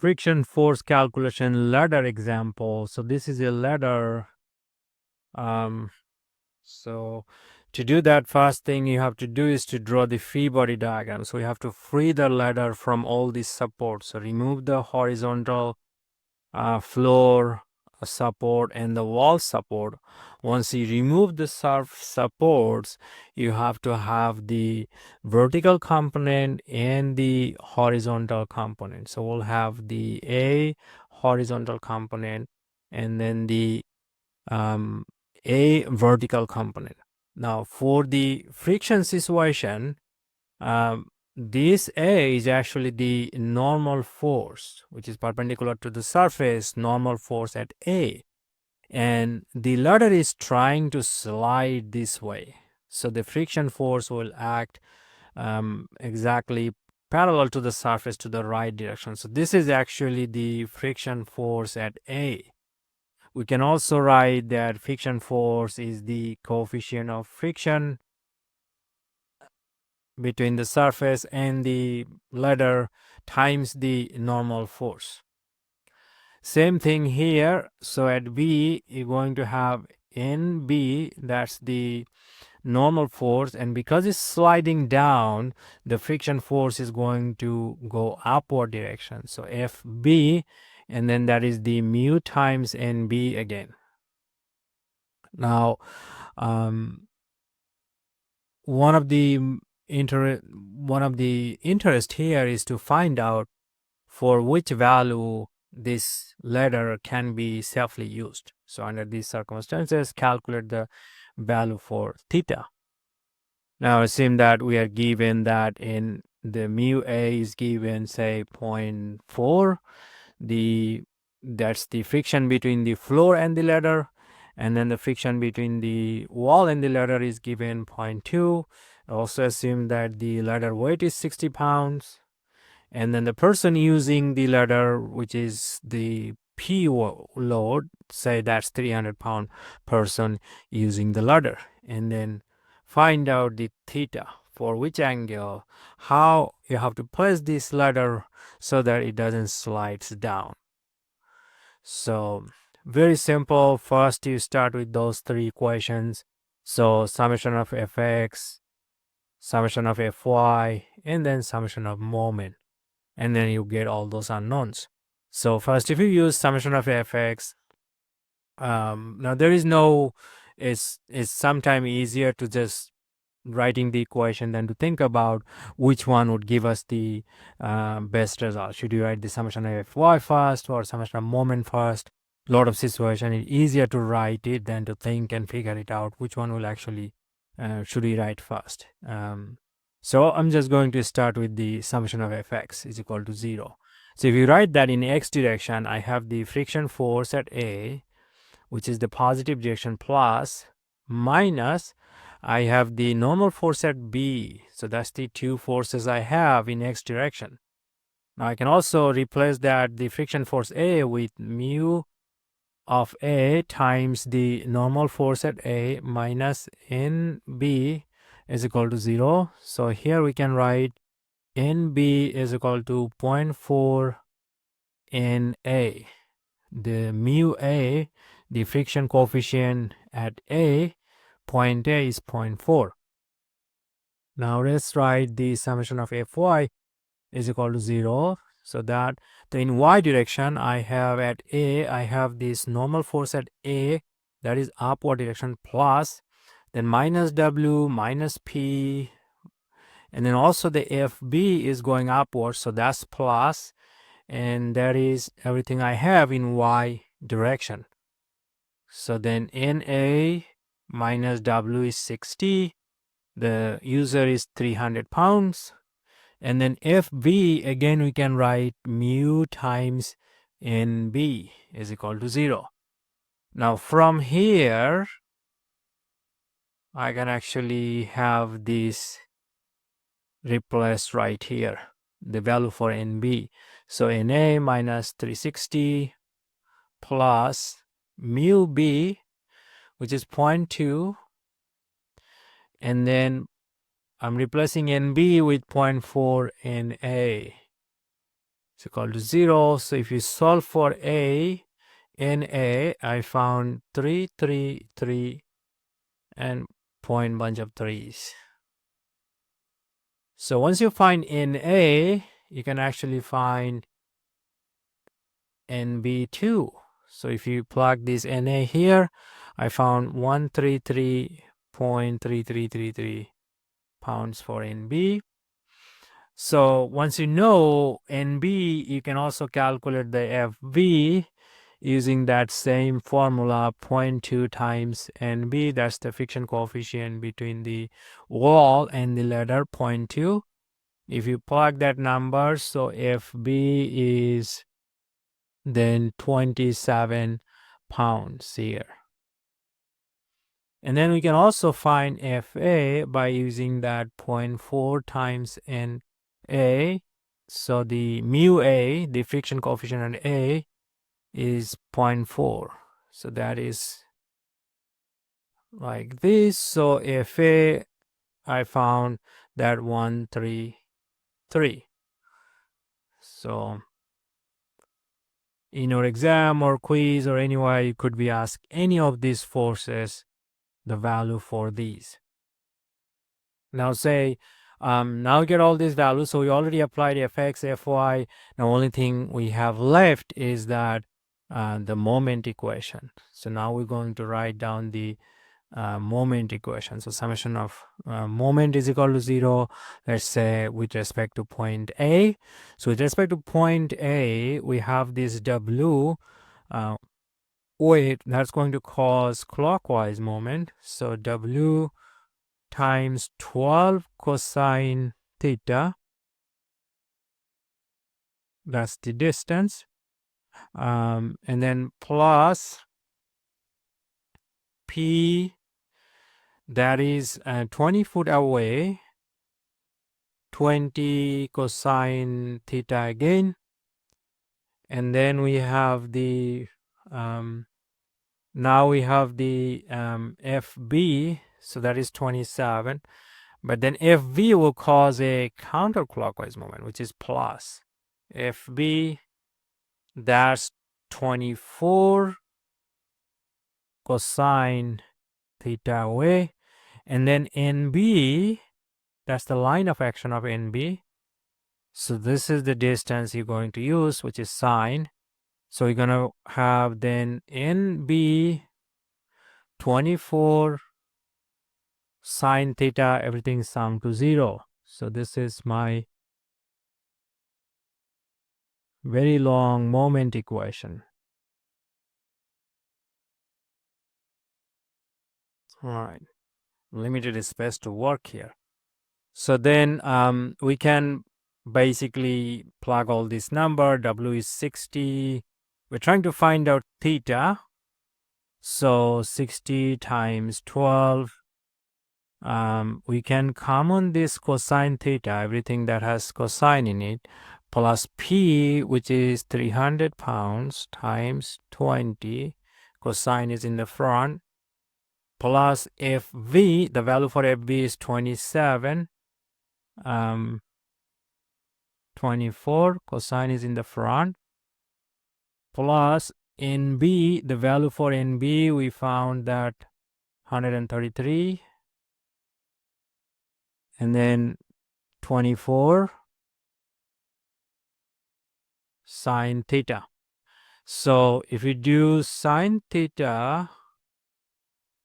friction force calculation ladder example. So this is a ladder. So to do that, first thing you have to do is to draw the free body diagram. So you have to free the ladder from all these supports. So remove the horizontal floor support and the wall support. Once you remove the supports, you have to have the vertical component and the horizontal component. So we'll have the A horizontal component and then the A vertical component. Now for the friction situation, this A is actually the normal force, which is perpendicular to the surface, normal force at A. And the ladder is trying to slide this way. So the friction force will act exactly parallel to the surface to the right direction. So this is actually the friction force at A. We can also write that friction force is the coefficient of friction between the surface and the ladder times the normal force. Same thing here. So at B, you're going to have NB, that's the normal force, and because it's sliding down, the friction force is going to go upward direction. So FB, and then that is the mu times NB again. Now, one of the interest here is to find out for which value this ladder can be safely used. So under these circumstances, calculate the value for theta. Now assume that we are given that in the mu A is given say 0.4. That's the friction between the floor and the ladder, and then the friction between the wall and the ladder is given 0.2. Also assume that the ladder weight is 60 pounds, and then the person using the ladder, which is the P load, say that's 300-pound person using the ladder, and then find out the theta for which angle, how you have to place this ladder so that it doesn't slide down. So very simple. First you start with those three equations. So summation of fx, summation of fy, and then summation of moment. And then you get all those unknowns. So first, if you use summation of fx, now there is no, it's sometimes easier to just writing the equation than to think about which one would give us the best result. Should you write the summation of fy first or summation of moment first? A lot of situation, it's easier to write it than to think and figure it out which one will actually should we write first. So I'm just going to start with the summation of fx is equal to 0. So if you write that in x direction, I have the friction force at A, which is the positive direction, plus minus I have the normal force at B. So that's the two forces I have in x direction. Now I can also replace that the friction force A with mu of A times the normal force at A minus NB is equal to 0. So here we can write NB is equal to 0.4 NA. The mu A, the friction coefficient at A, point A is 0.4. Now let's write the summation of Fy is equal to 0. So that in y direction, I have at A, I have this normal force at A, that is upward direction, plus then minus W minus P, and then also the FB is going upwards, so that's plus, and that is everything I have in y direction. So then NA minus W is 60, the user is 300 pounds, and then FB, again we can write mu times NB is equal to 0. Now from here, I can actually have this replaced right here, the value for NB. So NA minus 360 plus mu B, which is 0.2, and then I'm replacing NB with 0.4 NA. is equal to 0. So if you solve for A, NA, I found 3, 3, 3, and point bunch of threes. So once you find NA, you can actually find NB too. So if you plug this NA here, I found 133.3333 pounds for NB. So once you know NB, you can also calculate the FB using that same formula, 0.2 times NB. That's the friction coefficient between the wall and the ladder, 0.2. If you plug that number, so FB is then 27 pounds here. And then we can also find FA by using that 0.4 times NA. So the mu A, the friction coefficient on A, is 0.4. So that is like this. So FA, I found that 133. So in your exam or quiz or anywhere, you could be asked any of these forces, the value for these. Now say, now get all these values. So we already applied Fx, Fy. The only thing we have left is that the moment equation. So now we're going to write down the moment equation. So summation of moment is equal to 0, let's say with respect to point A. So with respect to point A, we have this W weight that's going to cause clockwise moment. So W times 12 cosine theta, that's the distance, and then plus P, that is 20 foot away, 20 cosine theta again, and then we have the now we have the FB, so that is 27, but then FV will cause a counterclockwise moment, which is plus FB, that's 24 cosine theta away, and then NB, that's the line of action of NB. So this is the distance you're going to use, which is sine. So you're going to have then NB 24 sine theta, everything sum to 0. So this is my very long moment equation. All right, limited space to work here. So then we can basically plug all this number. W is 60. We're trying to find out theta. So 60 times 12. We can common this cosine theta, everything that has cosine in it, plus P, which is 300 pounds, times 20. Cosine is in the front. Plus FV, the value for FV is 27. 24, cosine is in the front, plus NB, the value for NB, we found that 133, and then 24 sine theta. So if we do sine theta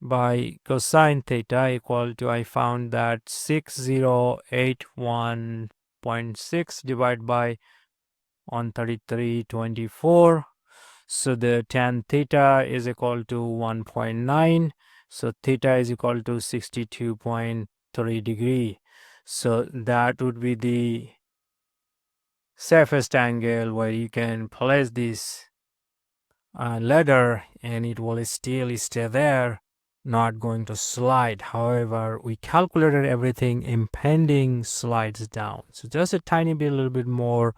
by cosine theta equal to, I found that 6081.6 divided by 133.24. So the tan theta is equal to 1.9. So theta is equal to 62.3 degree. So that would be the safest angle where you can place this ladder and it will still stay there, not going to slide. However, we calculated everything impending slides down. So just a tiny bit, a little bit more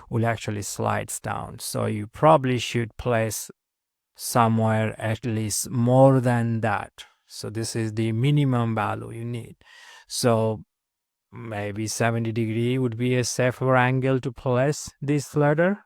will actually slides down. So you probably should place somewhere at least more than that. So this is the minimum value you need. So maybe 70 degree would be a safer angle to place this ladder.